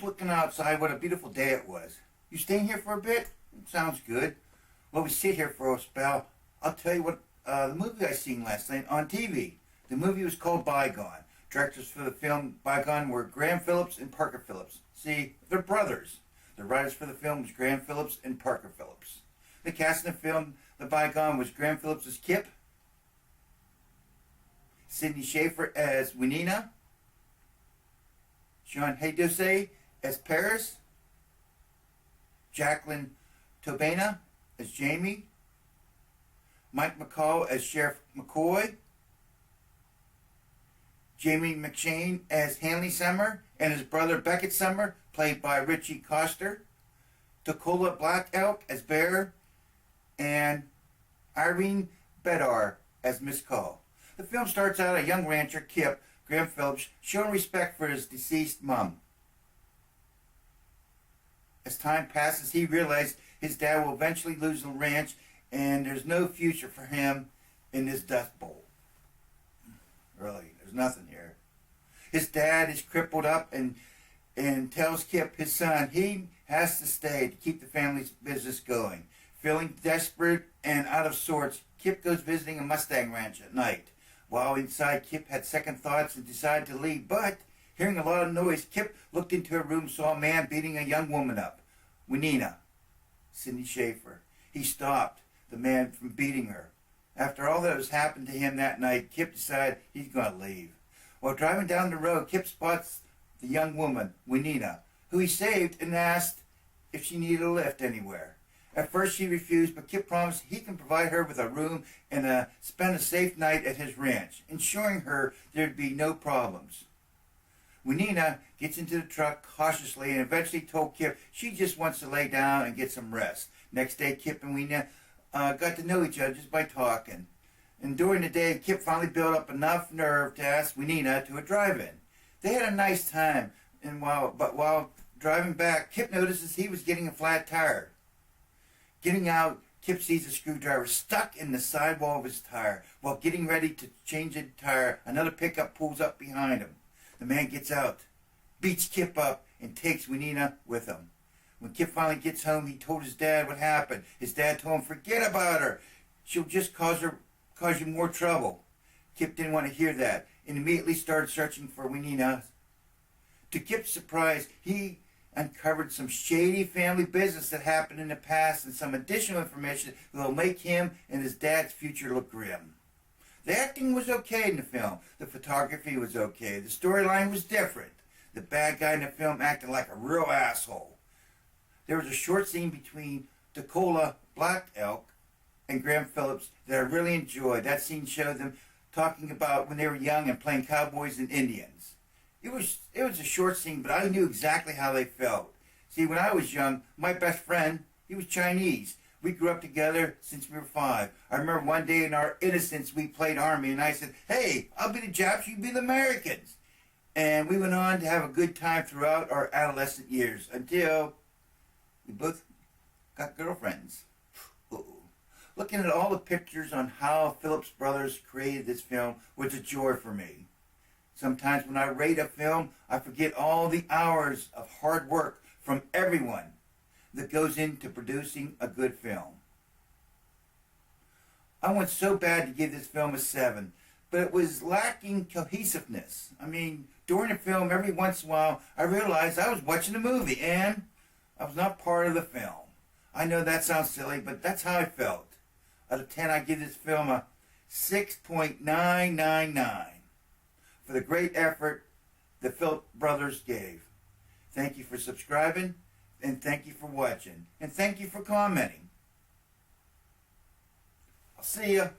looking outside. What a beautiful day it was. You staying here for a bit? Sounds good. Well, we sit here for a spell. I'll tell you what the movie I seen last night on TV. The movie was called Bygone. Directors for the film Bygone were Graham Phillips and Parker Phillips. See, they're brothers. The writers for the film was Graham Phillips and Parker Phillips. The cast in the film The Bygone was Graham Phillips as Kip, Sidney Schaefer as Winina, Jean Haydose as Paris, Jacqueline Tobana as Jamie, Mike McCall as Sheriff McCoy, Jamie McShane as Hanley Summer, and his brother Beckett Summer, played by Richie Coster, Tokola Black Elk as Bear, and Irene Bedar as Miss Call. The film starts out a young rancher, Kip, Graham Phillips, showing respect for his deceased mom. As time passes, he realizes his dad will eventually lose the ranch, and there's no future for him in this Dust Bowl. Really, there's nothing here. His dad is crippled up and tells Kip, his son, he has to stay to keep the family's business going. Feeling desperate and out of sorts, Kip goes visiting a Mustang ranch at night. While inside, Kip had second thoughts and decided to leave, but hearing a lot of noise, Kip looked into her room and saw a man beating a young woman up, Winina, Sidney Schaefer. He stopped the man from beating her. After all that was happened to him that night, Kip decided he's going to leave. While driving down the road, Kip spots the young woman, Winina, who he saved, and asked if she needed a lift anywhere. At first she refused, but Kip promised he can provide her with a room and spend a safe night at his ranch, ensuring her there'd be no problems. Winina gets into the truck cautiously and eventually told Kip she just wants to lay down and get some rest. Next day, Kip and Winina got to know each other just by talking. And during the day, Kip finally built up enough nerve to ask Winina to a drive-in. They had a nice time, but while driving back, Kip notices he was getting a flat tire. Getting out, Kip sees a screwdriver stuck in the sidewall of his tire. While getting ready to change the tire, another pickup pulls up behind him. The man gets out, beats Kip up, and takes Winina with him. When Kip finally gets home, he told his dad what happened. His dad told him, forget about her. She'll just cause you more trouble. Kip didn't want to hear that and immediately started searching for Winina. To Kip's surprise, he uncovered some shady family business that happened in the past and some additional information that will make him and his dad's future look grim. The acting was okay in the film. The photography was okay. The storyline was different. The bad guy in the film acted like a real asshole. There was a short scene between Tokola Black Elk and Graham Phillips that I really enjoyed. That scene showed them talking about when they were young and playing cowboys and Indians. It was a short scene, but I knew exactly how they felt. See, when I was young, my best friend, he was Chinese. We grew up together since we were 5. I remember one day in our innocence, we played Army, and I said, hey, I'll be the Japs, you be the Americans. And we went on to have a good time throughout our adolescent years until we both got girlfriends. Uh-oh. Looking at all the pictures on how Phillips Brothers created this film was a joy for me. Sometimes when I rate a film, I forget all the hours of hard work from everyone that goes into producing a good film. I want so bad to give this film a 7, but it was lacking cohesiveness. I mean, during the film, every once in a while, I realized I was watching a movie and I was not part of the film. I know that sounds silly, but that's how I felt. Out of 10, I give this film a 6.999. For the great effort the Phillips brothers gave. Thank you for subscribing, and thank you for watching, and thank you for commenting. I'll see ya.